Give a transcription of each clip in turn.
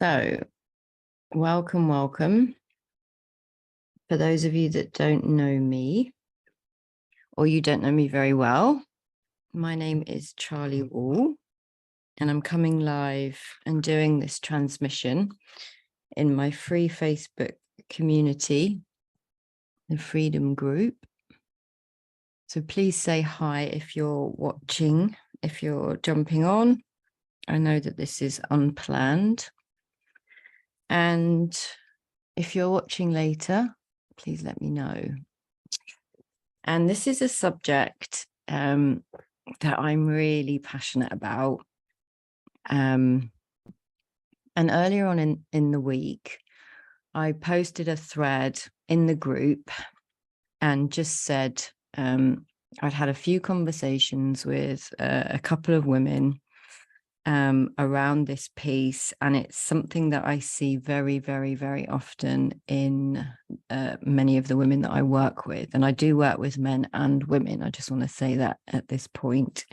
So, welcome. For those of you that don't know me, or you don't know me very well, my name is Charli Wall, and I'm coming live and doing this transmission in my free Facebook community, the Freedom Group. So please say hi if you're watching, if you're jumping on. I know that this is unplanned. And if you're watching later, please let me know. And this is a subject that I'm really passionate about. And earlier on in the week, I posted a thread in the group and just said I'd had a few conversations with a couple of women around this piece, and it's something that I see very, very, very often in many of the women that I work with, and I do work with men and women. I just want to say that at this point.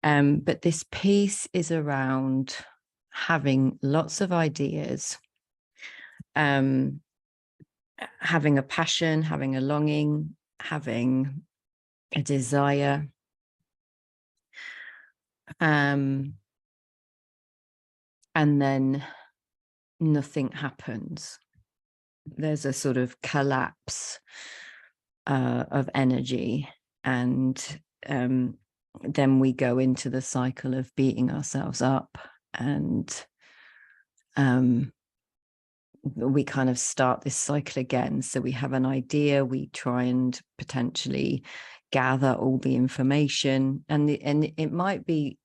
But this piece is around having lots of ideas, having a passion, having a longing, having a desire, and then nothing happens. There's a sort of collapse of energy, and then we go into the cycle of beating ourselves up, and we kind of start this cycle again. So we have an idea, we try and potentially gather all the information, and it might be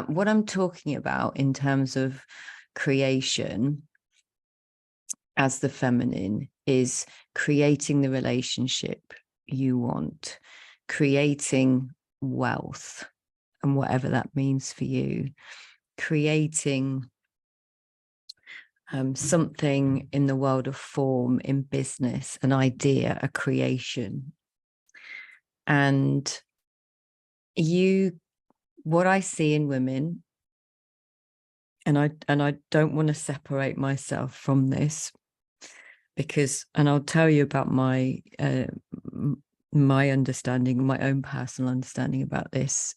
what I'm talking about in terms of creation as the feminine is creating the relationship you want, creating wealth and whatever that means for you, creating something in the world of form, in business, an idea, a creation. And what I see in women, and I don't want to separate myself from this, because, and I'll tell you about my understanding, my own personal understanding about this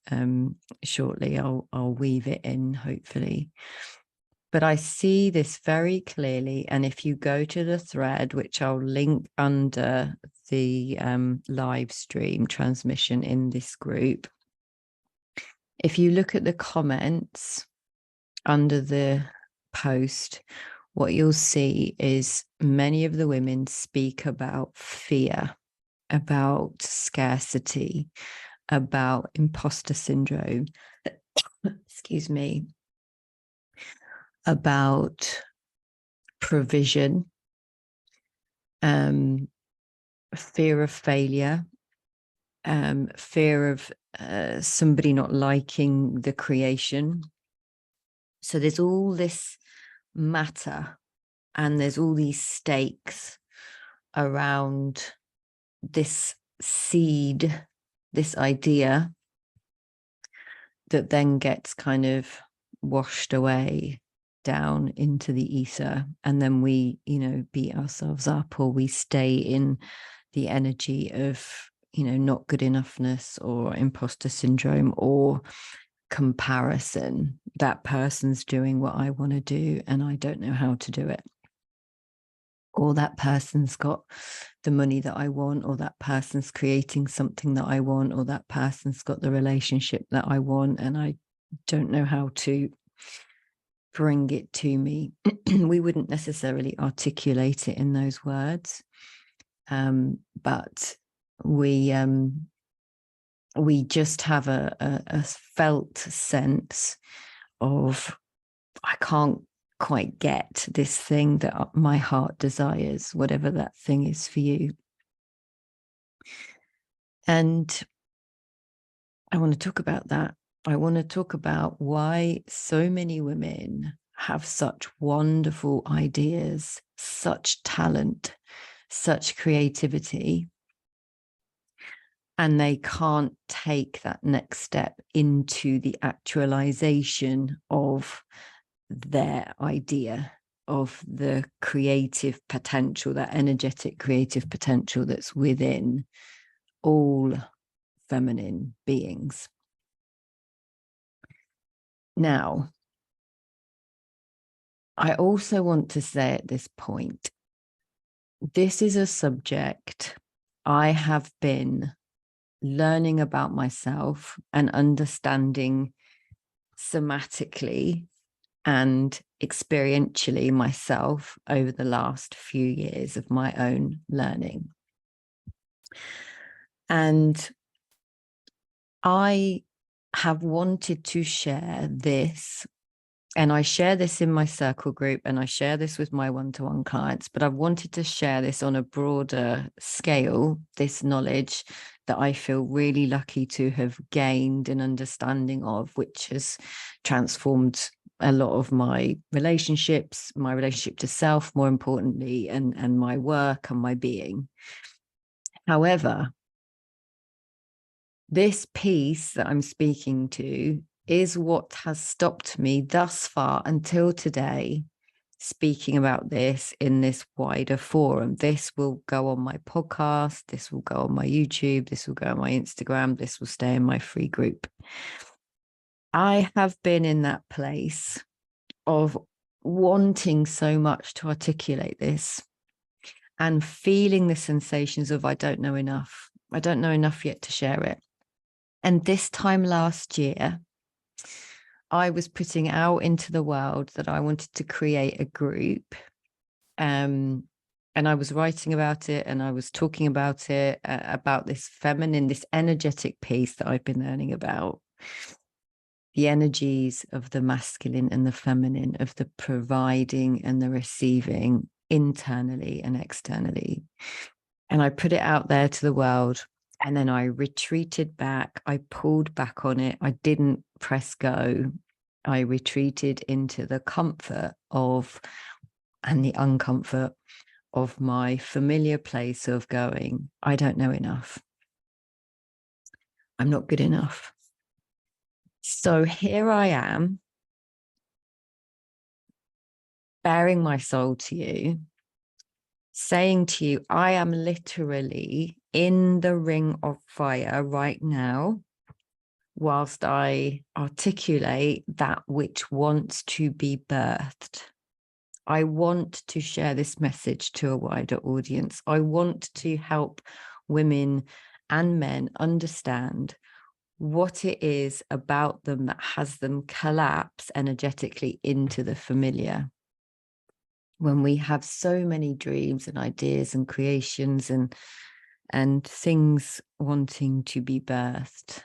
shortly. I'll weave it in, hopefully. But I see this very clearly. And if you go to the thread, which I'll link under the live stream transmission in this group, if you look at the comments under the post, what you'll see is many of the women speak about fear, about scarcity, about imposter syndrome, excuse me, about provision, fear of failure, fear of somebody not liking the creation. So there's all this matter, and there's all these stakes around this seed, this idea that then gets kind of washed away down into the ether, and then we, beat ourselves up, or we stay in the energy of, not good enoughness or imposter syndrome or comparison. That person's doing what I want to do and I don't know how to do it. Or that person's got the money that I want, or that person's creating something that I want, or that person's got the relationship that I want and I don't know how to bring it to me. We wouldn't necessarily articulate it in those words, but we just have a felt sense of, I can't quite get this thing that my heart desires, whatever that thing is for you. And I want to talk about that. I want to talk about why so many women have such wonderful ideas, such talent, such creativity, and they can't take that next step into the actualization of their idea of the creative potential, that energetic creative potential that's within all feminine beings. Now, I also want to say at this point, this is a subject I have been learning about myself and understanding somatically and experientially myself over the last few years of my own learning. And I have wanted to share this, and I share this in my circle group, and I share this with my one-to-one clients, but I've wanted to share this on a broader scale, this knowledge that I feel really lucky to have gained an understanding of, which has transformed a lot of my relationships, my relationship to self, more importantly, and my work and my being. However, this piece that I'm speaking to is what has stopped me thus far until today speaking about this in this wider forum. This will go on my podcast, this will go on my YouTube, this will go on my Instagram, this will stay in my free group. I have been in that place of wanting so much to articulate this and feeling the sensations of I don't know enough. I don't know enough yet to share it. And this time last year, I was putting out into the world that I wanted to create a group. And I was writing about it, and I was talking about it, about this feminine, this energetic piece that I've been learning about. The energies of the masculine and the feminine, of the providing and the receiving internally and externally. And I put it out there to the world. And then I retreated back. I pulled back on it. I didn't press go. I retreated into the comfort of, and the uncomfort of, my familiar place of going, I don't know enough. I'm not good enough. So here I am, bearing my soul to you, saying to you, I am literally in the ring of fire right now, whilst I articulate that which wants to be birthed. I want to share this message to a wider audience. I want to help women and men understand what it is about them that has them collapse energetically into the familiar. When we have so many dreams and ideas and creations and things wanting to be birthed,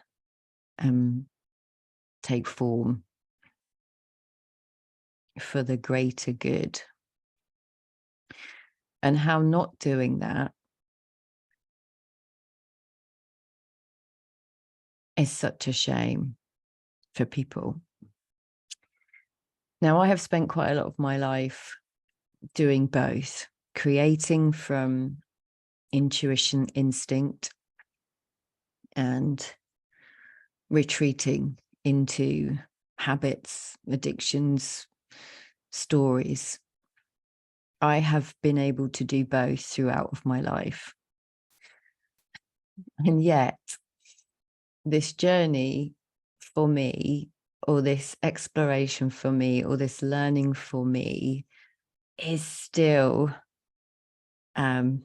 take form for the greater good, and how not doing that is such a shame for people. Now, I have spent quite a lot of my life doing both, creating from intuition, instinct, and retreating into habits, addictions, stories. I have been able to do both throughout of my life. And yet, this journey for me, or this exploration for me, or this learning for me, is still an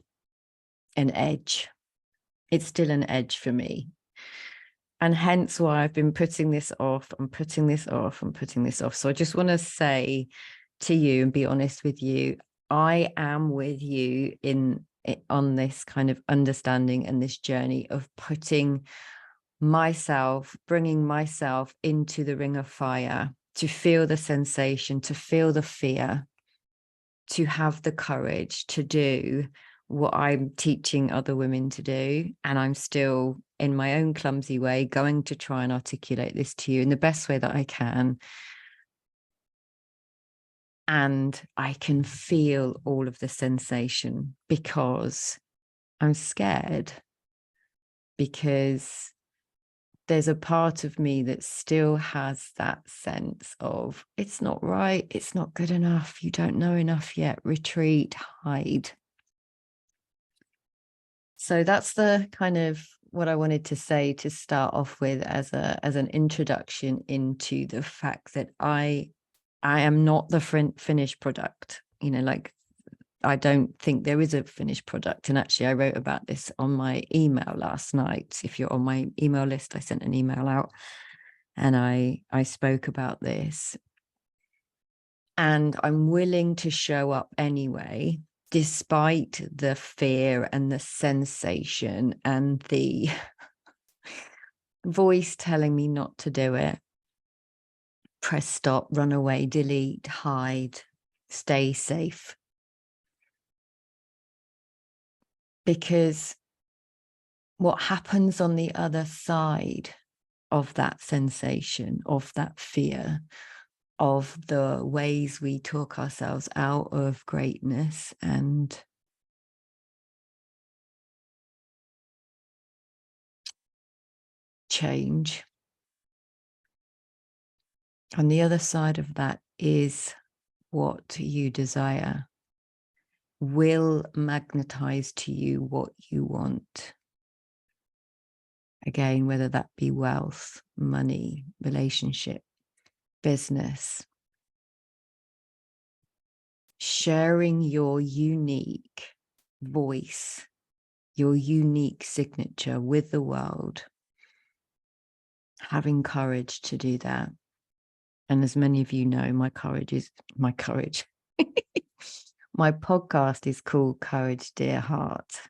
edge. It's still an edge for me. And hence why I've been putting this off and putting this off and putting this off. So I just want to say to you and be honest with you, I am with you on this kind of understanding and this journey of putting myself, bringing myself into the ring of fire, to feel the sensation, to feel the fear, to have the courage to do what I'm teaching other women to do. And I'm still, in my own clumsy way, going to try and articulate this to you in the best way that I can. And I can feel all of the sensation because I'm scared, because there's a part of me that still has that sense of, it's not right, it's not good enough, you don't know enough yet, retreat, hide. So that's the kind of what I wanted to say to start off with as an introduction into the fact that I am not the finished product. Like, I don't think there is a finished product. And actually, I wrote about this on my email last night. If you're on my email list, I sent an email out and I spoke about this. And I'm willing to show up anyway, despite the fear and the sensation and the voice telling me not to do it. Press stop, run away, delete, hide, stay safe. Because what happens on the other side of that sensation, of that fear, of the ways we talk ourselves out of greatness and change. On the other side of that is what you desire, will magnetize to you what you want. Again, whether that be wealth, money, relationship, business. Sharing your unique voice, your unique signature with the world. Having courage to do that. And as many of you know, my courage. My podcast is called Courage, Dear Heart,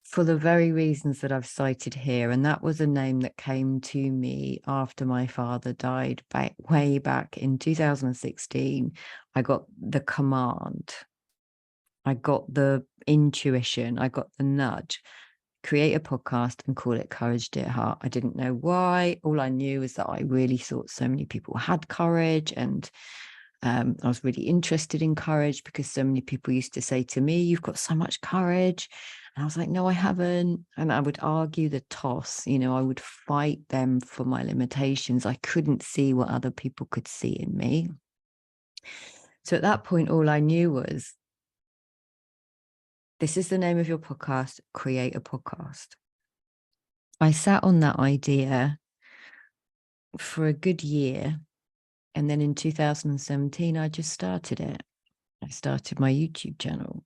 for the very reasons that I've cited here. And that was a name that came to me after my father died way back in 2016. I got the command. I got the intuition. I got the nudge. Create a podcast and call it Courage, Dear Heart. I didn't know why. All I knew is that I really thought so many people had courage, and I was really interested in courage because so many people used to say to me, you've got so much courage. And I was like, no, I haven't. And I would argue the toss, I would fight them for my limitations. I couldn't see what other people could see in me. So at that point, all I knew was, this is the name of your podcast, create a podcast. I sat on that idea for a good year. And then in 2017, I just started it. I started my YouTube channel.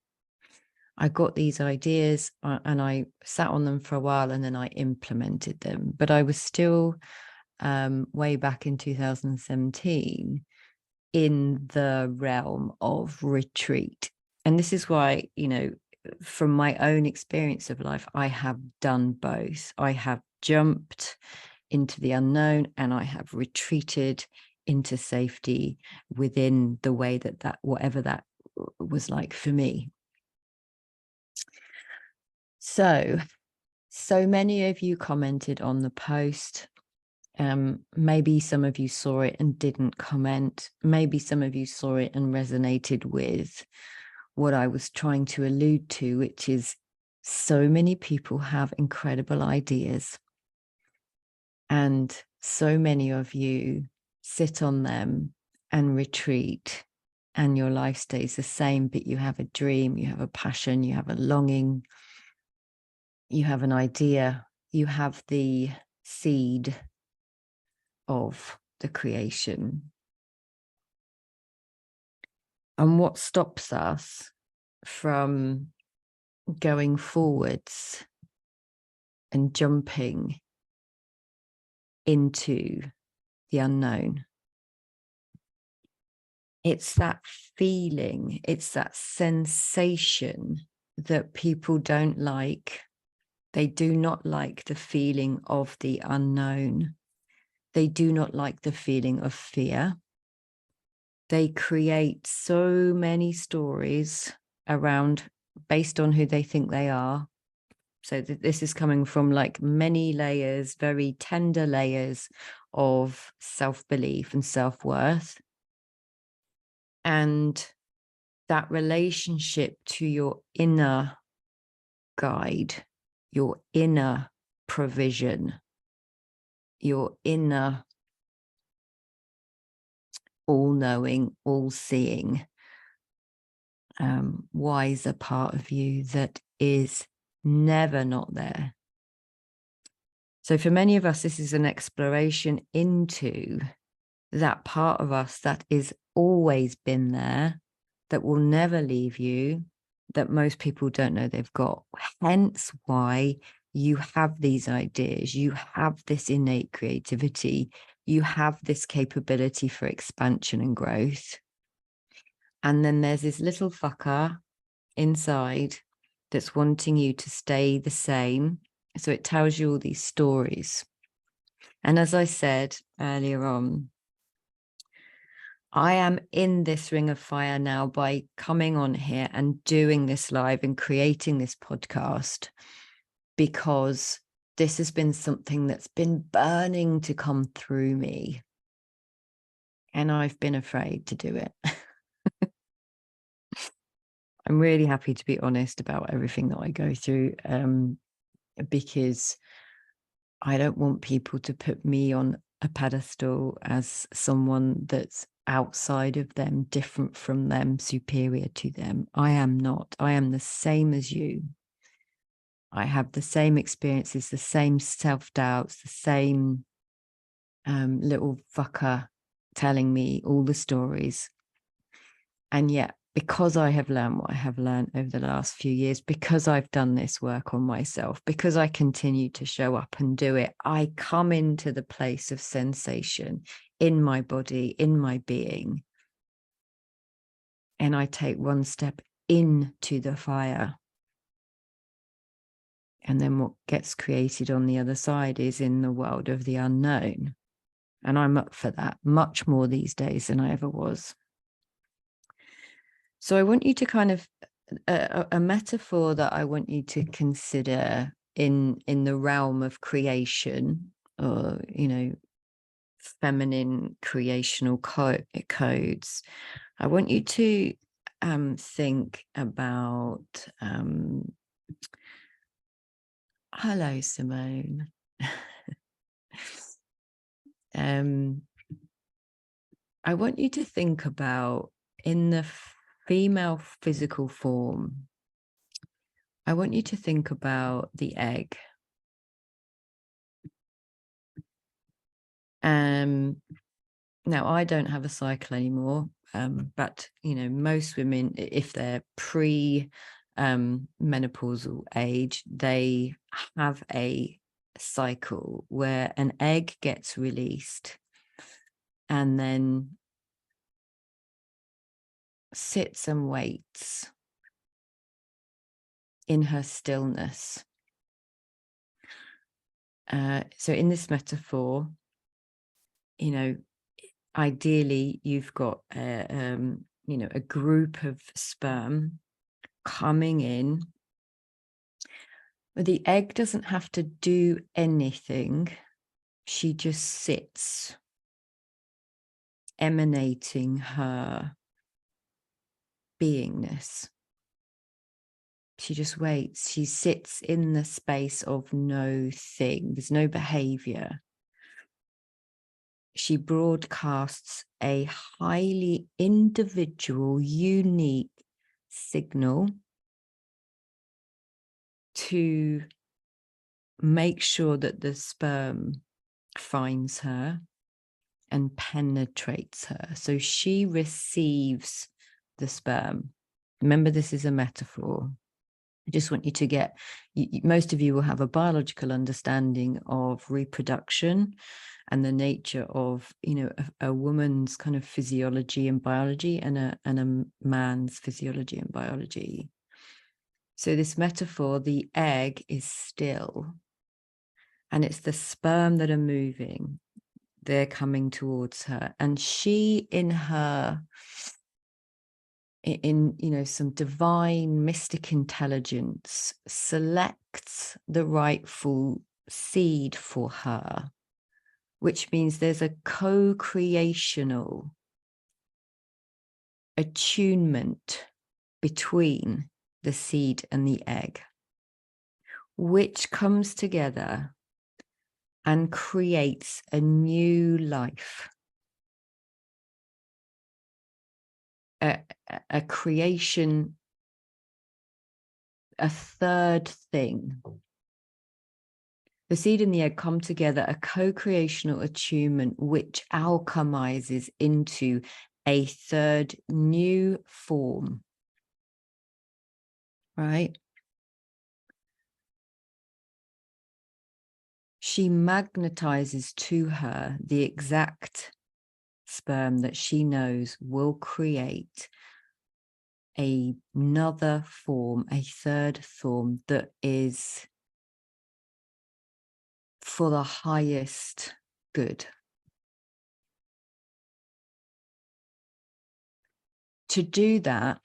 I got these ideas and I sat on them for a while and then I implemented them. But I was still way back in 2017 in the realm of retreat. And this is why, from my own experience of life, I have done both. I have jumped into the unknown and I have retreated into safety within the way that whatever that was like for me. So many of you commented on the post. Maybe some of you saw it and didn't comment. Maybe some of you saw it and resonated with what I was trying to allude to, which is so many people have incredible ideas. And so many of you sit on them and retreat, and your life stays the same, but you have a dream, you have a passion, you have a longing, you have an idea, you have the seed of the creation. And what stops us from going forwards and jumping into the unknown? It's that feeling, it's that sensation that people don't like. They do not like the feeling of the unknown. They do not like the feeling of fear. They create so many stories around based on who they think they are. So this is coming from like many layers, very tender layers of self-belief and self-worth. And that relationship to your inner guide, your inner provision, your inner, all-knowing, all-seeing, wiser part of you that is never not there. So for many of us, this is an exploration into that part of us that is always been there, that will never leave you, that most people don't know they've got. Hence why you have these ideas, you have this innate creativity, you have this capability for expansion and growth. And then there's this little fucker inside that's wanting you to stay the same. So it tells you all these stories. And as I said earlier on, I am in this ring of fire now by coming on here and doing this live and creating this podcast, because this has been something that's been burning to come through me. And I've been afraid to do it. I'm really happy to be honest about everything that I go through, because I don't want people to put me on a pedestal as someone that's outside of them, different from them, superior to them. I am not. I am the same as you. I have the same experiences, the same self-doubts, the same little fucker telling me all the stories. And yet, because I have learned what I have learned over the last few years, because I've done this work on myself, because I continue to show up and do it, I come into the place of sensation in my body, in my being. And I take one step into the fire. And then what gets created on the other side is in the world of the unknown. And I'm up for that much more these days than I ever was. So I want you to kind of, a metaphor that I want you to consider in the realm of creation, or, you know, feminine creational codes. I want you to think about, hello, Simone. I want you to think about, in the female physical form, I want you to think about the egg. Now, I don't have a cycle anymore, but, you know, most women, if they're pre-menopausal age, they have a cycle where an egg gets released and then sits and waits in her stillness. So in this metaphor, you know, ideally you've got you know, a group of sperm coming in, but the egg doesn't have to do anything. She just sits, emanating her beingness. She just waits. She sits in the space of no thing. There's no behavior. She broadcasts a highly individual, unique signal to make sure that the sperm finds her and penetrates her. So she receives the sperm. Remember, this is a metaphor. I just want you to get, most of you will have a biological understanding of reproduction and the nature of, you know, a woman's kind of physiology and biology, and a man's physiology and biology. So this metaphor, the egg is still, and it's the sperm that are moving. They're coming towards her, and she, in you know, some divine mystic intelligence, selects the rightful seed for her, which means there's a co-creational attunement between the seed and the egg, which comes together and creates a new life, a creation, a third thing. The seed and the egg come together, a co-creational attunement which alchemizes into a third new form, right? She magnetizes to her the exact sperm that she knows will create another form, a third form that is for the highest good. To do that,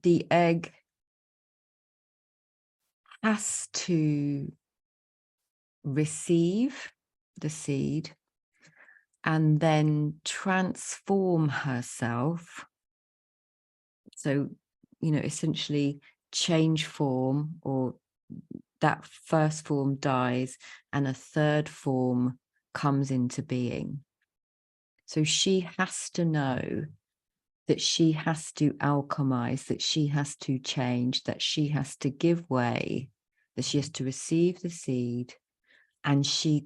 the egg has to receive the seed and then transform herself. So, essentially change form, or that first form dies and a third form comes into being. So she has to know that she has to alchemize, that she has to change, that she has to give way, that she has to receive the seed, and they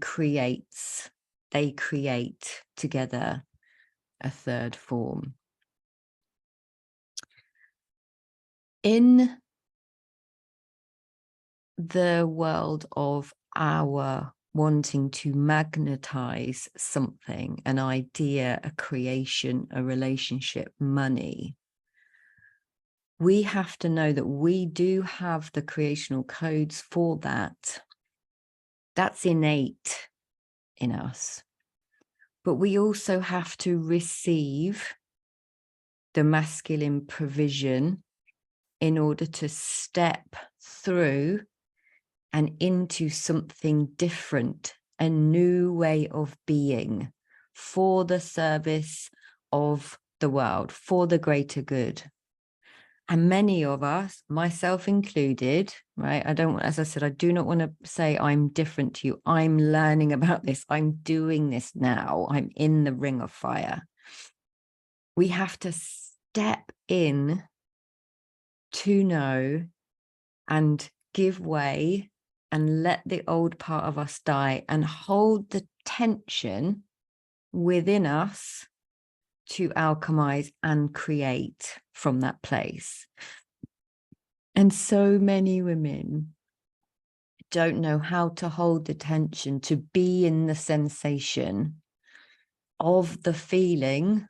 create together a third form. In the world of our wanting to magnetize something, an idea, a creation, a relationship, money, we have to know that we do have the creational codes for that. That's innate in us. But we also have to receive the masculine provision in order to step through and into something different, a new way of being for the service of the world, for the greater good. And many of us, myself included, right? As I said, I do not want to say I'm different to you. I'm learning about this. I'm doing this now. I'm in the ring of fire. We have to step in to know and give way and let the old part of us die and hold the tension within us to alchemize and create from that place. And so many women don't know how to hold the tension, to be in the sensation of the feeling,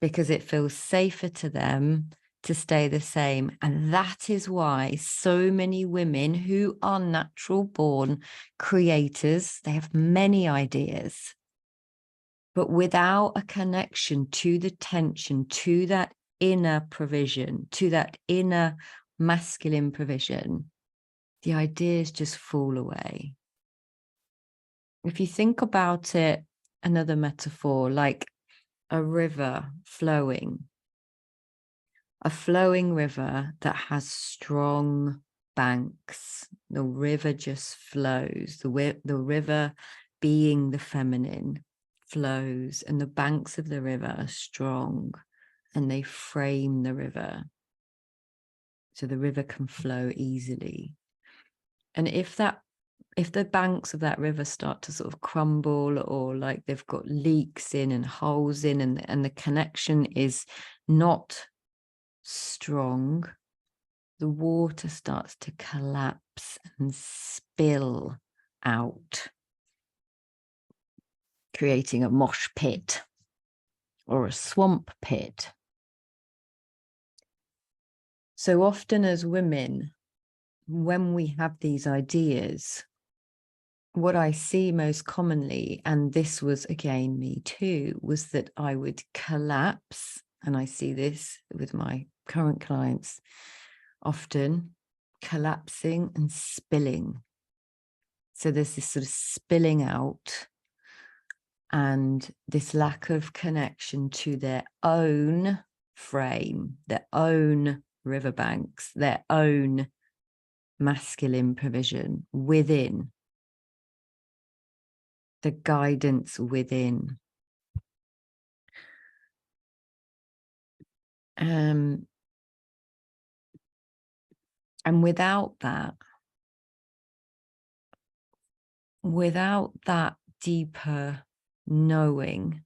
because it feels safer to them to stay the same. And that is why so many women who are natural born creators, they have many ideas, but without a connection to the tension, to that inner provision, to that inner masculine provision, the ideas just fall away. If you think about it, another metaphor, like a river flowing, a flowing river that has strong banks. The river just flows. The river, being the feminine, flows, and the banks of the river are strong and they frame the river so the river can flow easily. And if the banks of that river start to sort of crumble, or like they've got leaks in and holes in, and the connection is not strong, the water starts to collapse and spill out, creating a mosh pit or a swamp pit. So often as women, when we have these ideas, what I see most commonly, and this was again me too, was that I would collapse, and I see this with my current clients often, collapsing and spilling. So there's this sort of spilling out and this lack of connection to their own frame, their own riverbanks, their own masculine provision within. the guidance within. And without that deeper knowing,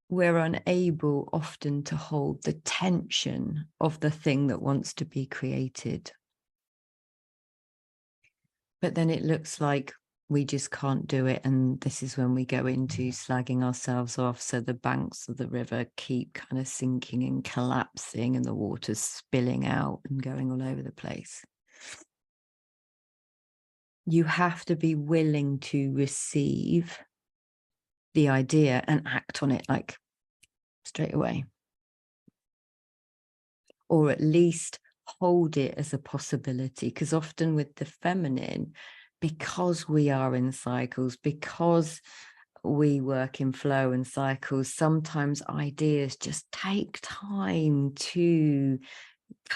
we're unable often to hold the tension of the thing that wants to be created. But then it looks like we just can't do it. And this is when we go into slagging ourselves off. So the banks of the river keep kind of sinking and collapsing, and the water's spilling out and going all over the place. You have to be willing to receive the idea and act on it like straight away. Or at least hold it as a possibility, because often with the feminine, because we are in cycles, because we work in flow and cycles, sometimes ideas just take time to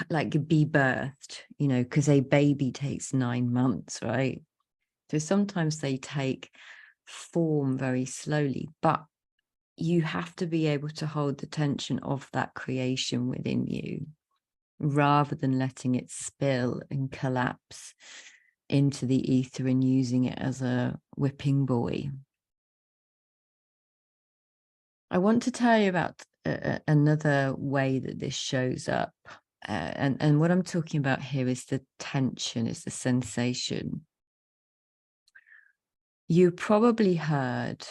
like be birthed, you know, because a baby takes 9 months, right? So sometimes they take form very slowly, but you have to be able to hold the tension of that creation within you, rather than letting it spill and collapse into the ether and using it as a whipping boy. I want to tell you about another way that this shows up. And what I'm talking about here is the tension, is the sensation. You probably heard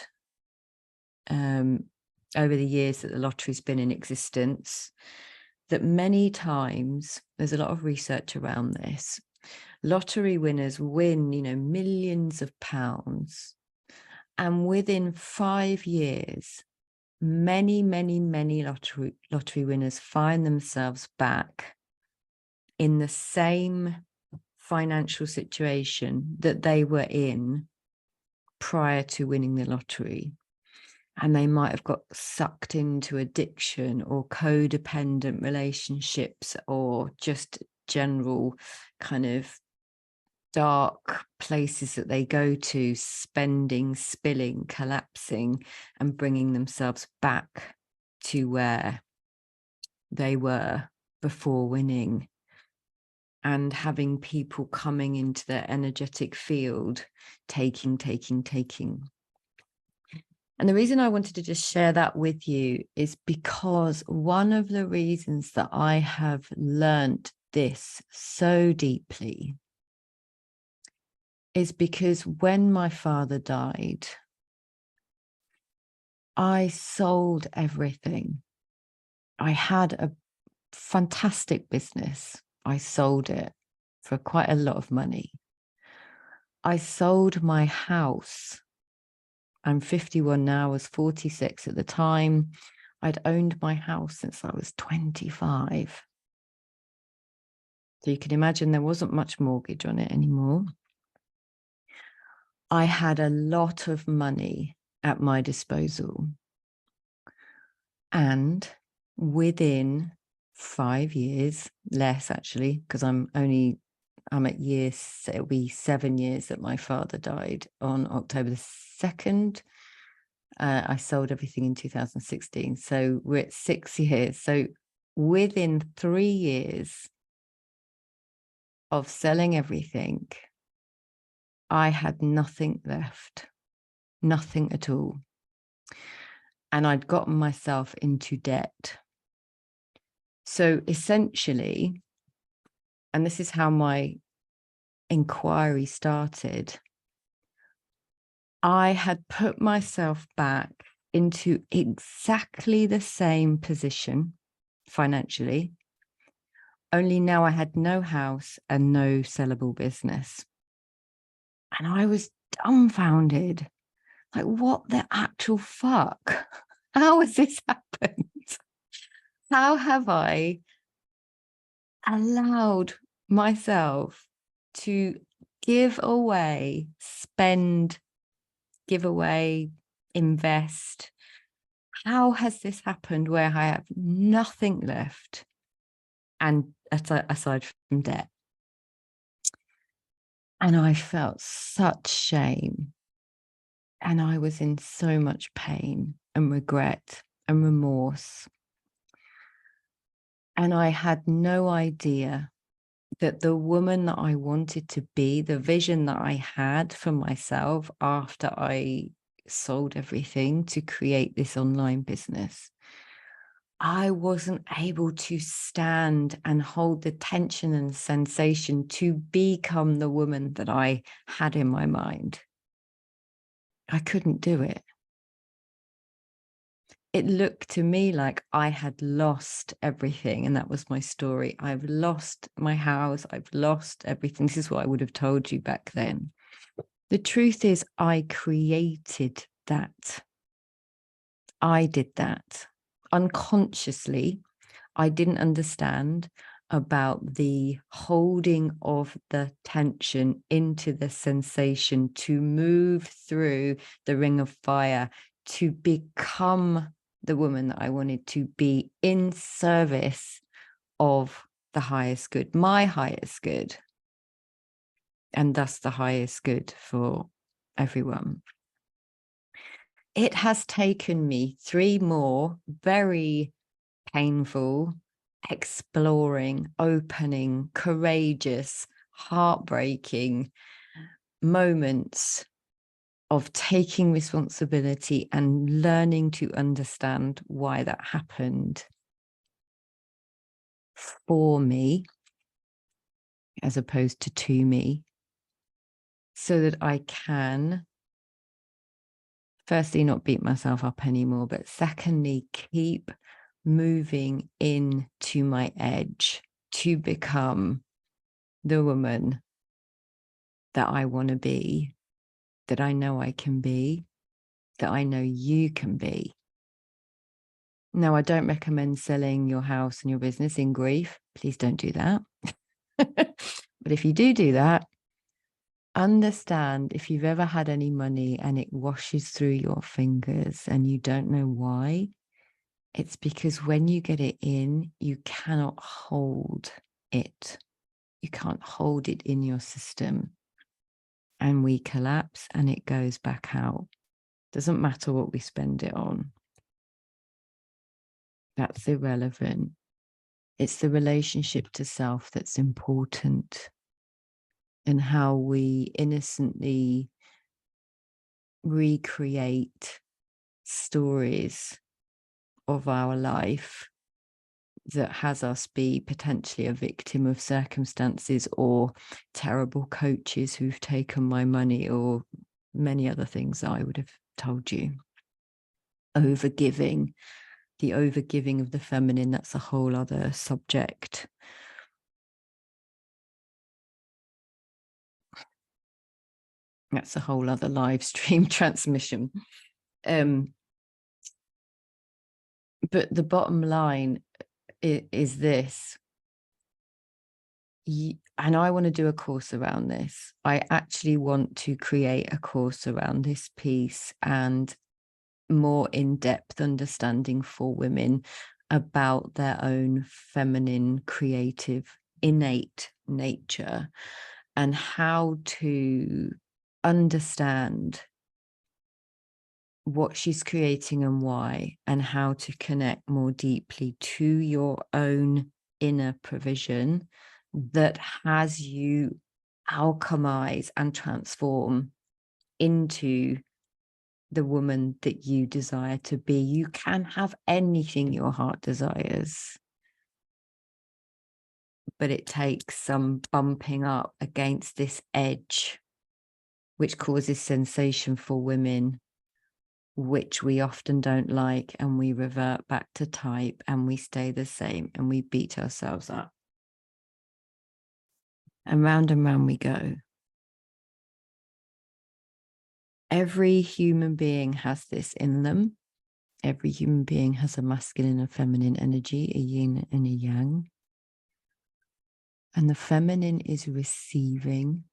over the years that the lottery's been in existence, that many times, there's a lot of research around this, lottery winners win, you know, millions of pounds. And within 5 years, many lottery winners find themselves back in the same financial situation that they were in prior to winning the lottery. And they might have got sucked into addiction or codependent relationships, or just general kind of dark places that they go to, spending, spilling, collapsing, and bringing themselves back to where they were before winning, and having people coming into their energetic field, taking. And the reason I wanted to just share that with you is because one of the reasons that I have learnt this so deeply is because when my father died, I sold everything. I had a fantastic business. I sold it for quite a lot of money. I sold my house. I'm 51 now, I was 46 at the time. I'd owned my house since I was 25. So you can imagine there wasn't much mortgage on it anymore. I had a lot of money at my disposal. And within 5 years, less actually, because I'm at it'll be 7 years that my father died on October the 2nd. I sold everything in 2016. So we're at 6 years. So within 3 years of selling everything, I had nothing left, nothing at all. And I'd gotten myself into debt. So essentially, and this is how my inquiry started, I had put myself back into exactly the same position financially, only now I had no house and no sellable business. And I was dumbfounded. Like, what the actual fuck? How has this happened? How have I allowed myself to give away, spend, give away, invest? How has this happened where I have nothing left, and aside from debt? And I felt such shame. And I was in so much pain and regret and remorse. And I had no idea that the woman that I wanted to be, the vision that I had for myself after I sold everything to create this online business, I wasn't able to stand and hold the tension and sensation to become the woman that I had in my mind. I couldn't do it. It looked to me like I had lost everything. And that was my story. I've lost my house. I've lost everything. This is what I would have told you back then. The truth is, I created that. I did that unconsciously. I didn't understand about the holding of the tension into the sensation to move through the ring of fire, to become the woman that I wanted to be in service of the highest good, my highest good, and thus the highest good for everyone. It has taken me 3 more very painful, exploring, opening, courageous, heartbreaking moments of taking responsibility and learning to understand why that happened for me as opposed to me, so that I can, firstly, not beat myself up anymore, but secondly, keep moving into my edge to become the woman that I want to be, that I know I can be, that I know you can be. Now, I don't recommend selling your house and your business in grief. Please don't do that. But if you do that, understand, if you've ever had any money and it washes through your fingers and you don't know why, it's because when you get it in, you cannot hold it. You can't hold it in your system. And we collapse and it goes back out. Doesn't matter what we spend it on. That's irrelevant. It's the relationship to self that's important, and how we innocently recreate stories of our life that has us be potentially a victim of circumstances or terrible coaches who've taken my money, or many other things that I would have told you. Overgiving, the overgiving of the feminine, that's a whole other subject. That's a whole other live stream transmission. But the bottom line is this, and I want to do a course around this. I actually want to create a course around this piece and more in-depth understanding for women about their own feminine, creative, innate nature, and how to understand what she's creating and why, and how to connect more deeply to your own inner provision that has you alchemize and transform into the woman that you desire to be. You can have anything your heart desires, but it takes some bumping up against this edge, which causes sensation for women, which we often don't like, and we revert back to type and we stay the same and we beat ourselves up. And round we go. Every human being has this in them. Every human being has a masculine and feminine energy, a yin and a yang. And the feminine is receiving,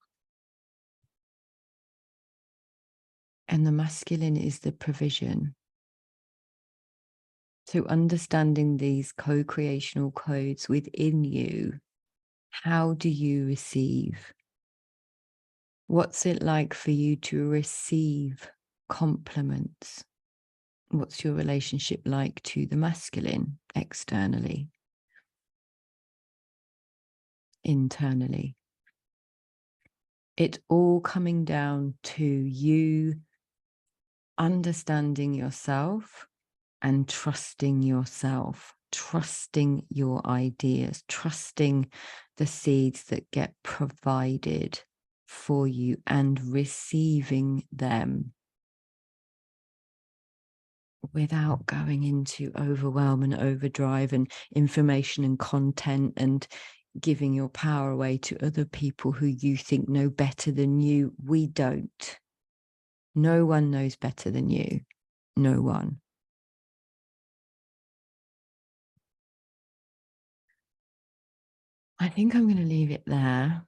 and the masculine is the provision. So understanding these co-creational codes within you, how do you receive? What's it like for you to receive compliments? What's your relationship like to the masculine externally, internally? It's all coming down to you understanding yourself and trusting yourself, trusting your ideas, trusting the seeds that get provided for you and receiving them without going into overwhelm and overdrive and information and content and giving your power away to other people who you think know better than you. We don't. No one knows better than you. No one. I think I'm going to leave it there.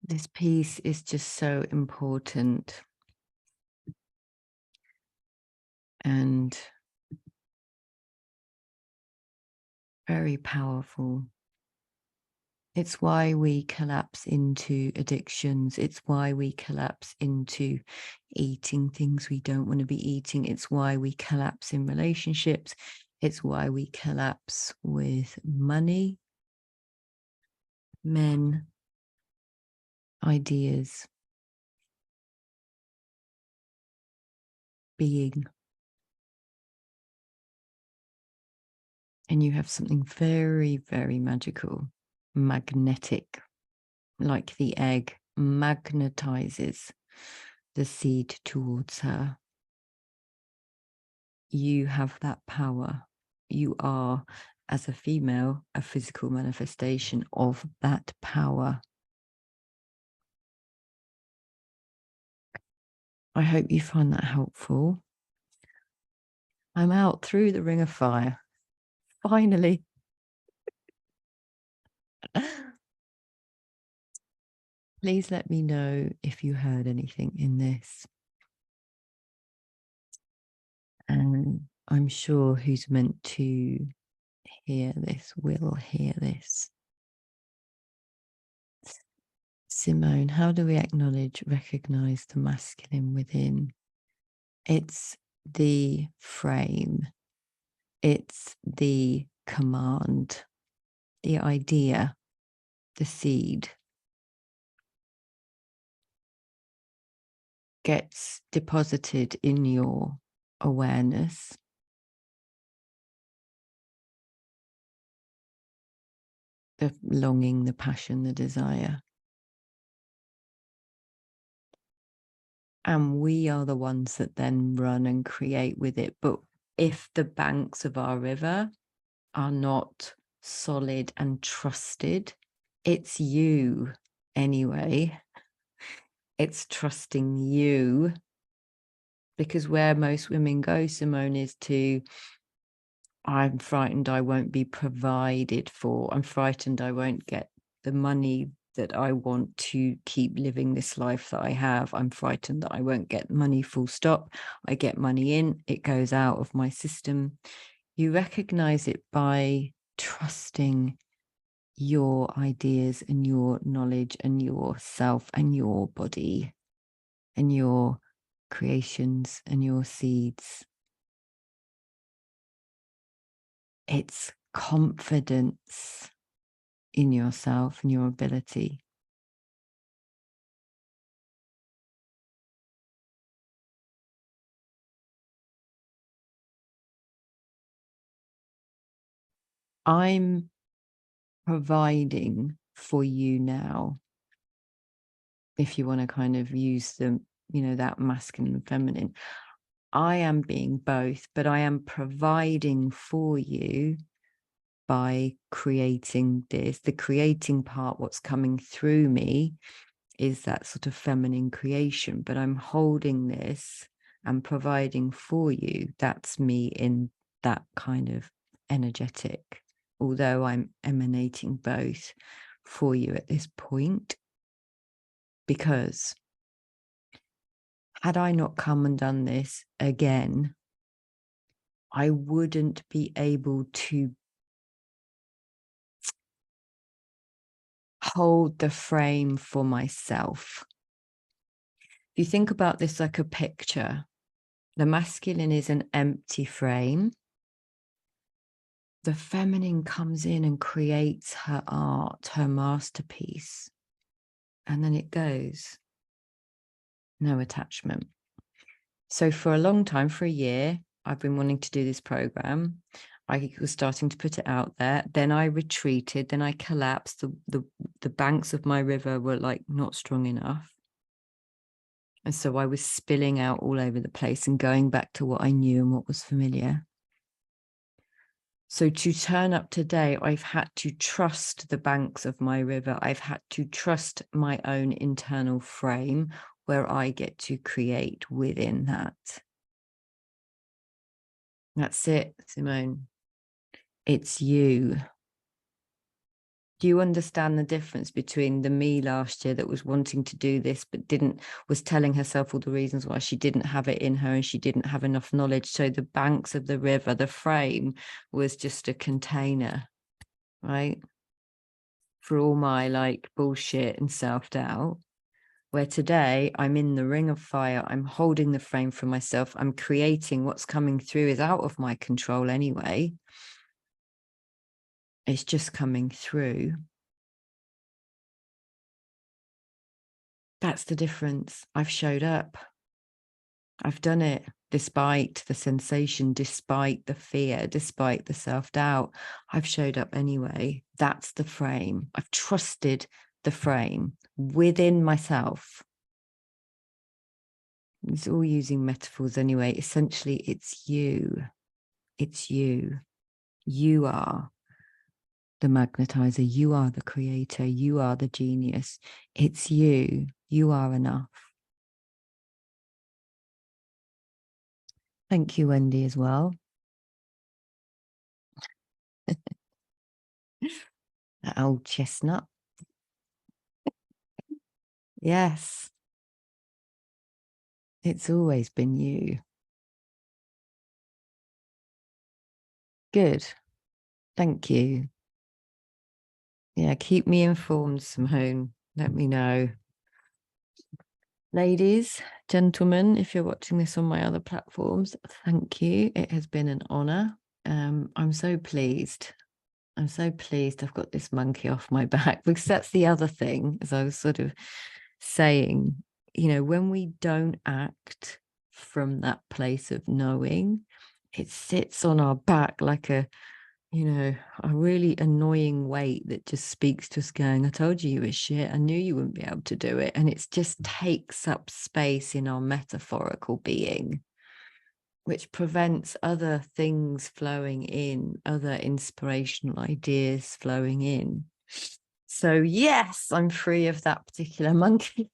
This piece is just so important and very powerful. It's why we collapse into addictions. It's why we collapse into eating things we don't want to be eating. It's why we collapse in relationships. It's why we collapse with money, men, ideas, being. And you have something very, very magical, magnetic, like the egg magnetizes the seed towards her. You have that power. You are, as a female, a physical manifestation of that power. I hope you find that helpful. I'm out through the ring of fire. Finally. Please let me know if you heard anything in this. And I'm sure who's meant to hear this will hear this. Simone, how do we acknowledge, recognize the masculine within? It's the frame. It's the command, the idea, the seed gets deposited in your awareness. The longing, the passion, the desire. And we are the ones that then run and create with it. But if the banks of our river are not solid and trusted, it's you anyway. It's trusting you. Because where most women go, Simone, is to, I'm frightened I won't be provided for. I'm frightened I won't get the money that I want to keep living this life that I have. I'm frightened that I won't get money, full stop. I get money in, it goes out of my system. You recognize it by trusting your ideas and your knowledge and yourself and your body and your creations and your seeds. It's confidence in yourself and your ability. I'm providing for you now. If you want to kind of use the, that masculine and feminine, I am being both, but I am providing for you by creating this. The creating part, what's coming through me is that sort of feminine creation, but I'm holding this and providing for you. That's me in that kind of energetic, although I'm emanating both for you at this point. Because had I not come and done this again, I wouldn't be able to hold the frame for myself. If you think about this like a picture, the masculine is an empty frame. The feminine comes in and creates her art, her masterpiece, and then it goes. No attachment. So for a long time, for a year, I've been wanting to do this program. I was starting to put it out there. Then I retreated. Then I collapsed. The banks of my river were like not strong enough. And so I was spilling out all over the place and going back to what I knew and what was familiar. So to turn up today, I've had to trust the banks of my river. I've had to trust my own internal frame where I get to create within that. That's it, Simone. It's you. Do you understand the difference between the me last year that was wanting to do this, but was telling herself all the reasons why she didn't have it in her and she didn't have enough knowledge? So the banks of the river, the frame was just a container, right? For all my like bullshit and self-doubt. Where today I'm in the ring of fire, I'm holding the frame for myself, I'm creating. What's coming through is out of my control anyway. It's just coming through. That's the difference. I've showed up. I've done it despite the sensation, despite the fear, despite the self-doubt. I've showed up anyway. That's the frame. I've trusted the frame within myself. It's all using metaphors anyway. Essentially, it's you. It's you. You are the magnetizer. You are the creator. You are the genius. It's you. You are enough. Thank you, Wendy, as well. That old chestnut. Yes. It's always been you. Good. Thank you. Yeah, keep me informed, Simone. Let me know. Ladies, gentlemen, if you're watching this on my other platforms, thank you. It has been an honor. I'm so pleased. I'm so pleased I've got this monkey off my back, because that's the other thing, as I was sort of saying, you know, when we don't act from that place of knowing, it sits on our back like a, you know, a really annoying weight that just speaks to us going, I told you were shit. I knew you wouldn't be able to do it. And it just takes up space in our metaphorical being, which prevents other things flowing in, other inspirational ideas flowing in. So yes, I'm free of that particular monkey.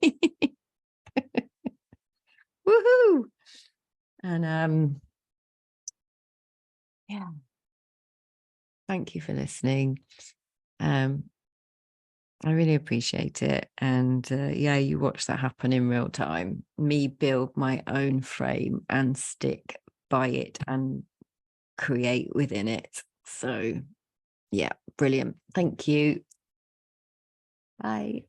Woohoo! And yeah, thank you for listening. I really appreciate it. And yeah, you watch that happen in real time. Me build my own frame and stick by it and create within it. So yeah, brilliant. Thank you. Bye.